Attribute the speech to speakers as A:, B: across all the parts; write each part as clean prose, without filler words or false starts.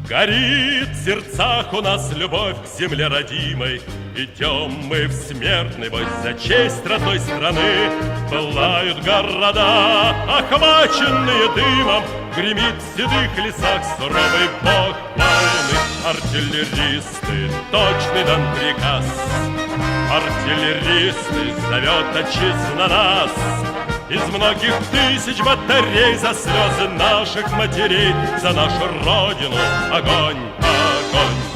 A: Горит в сердцах у нас любовь к земле родимой. Идем мы в смертный бой за честь родной страны. Пылают города, охваченные дымом. Гремит в седых лесах суровый бог войны. Артиллеристы, точный дан приказ. Артиллеристы, зовет отчизна нас. Из многих тысяч батарей за слезы наших матерей, за нашу Родину огонь, огонь.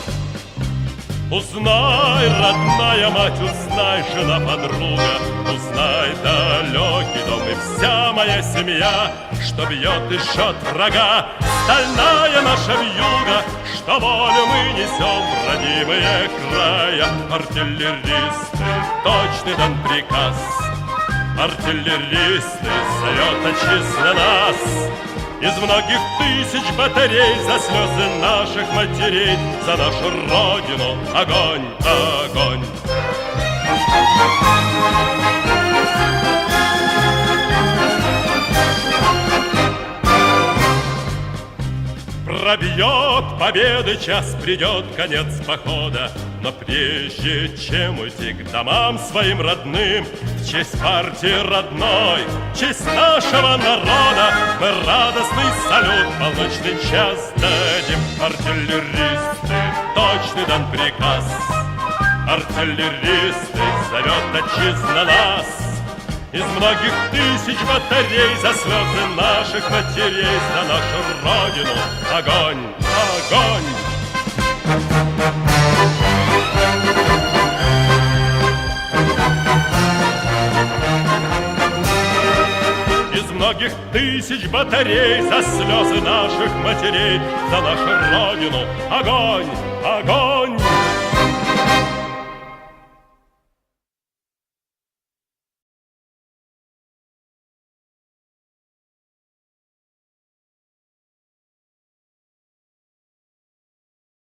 A: Узнай, родная мать, узнай, жена, подруга, узнай, далекий дом и вся моя семья, что бьет и жжет врага стальная наша вьюга, что волю мы несем в родимые края. Артиллеристы, точный дан приказ. Артиллеристы, зовет отчизна нас. Из многих тысяч батарей за слезы наших матерей, за нашу Родину огонь, огонь. Пробьет победы час, придет конец похода, но прежде чем уйти к домам своим родным, в честь партии родной, в честь нашего народа, мы радостный салют полночный час дадим. Артиллеристы, точный дан приказ. Артиллеристы, зовет отчизна нас. Из многих тысяч батарей за слезы наших матерей, за нашу Родину огонь, огонь. Из многих тысяч батарей за слезы наших матерей, за нашу Родину огонь, огонь.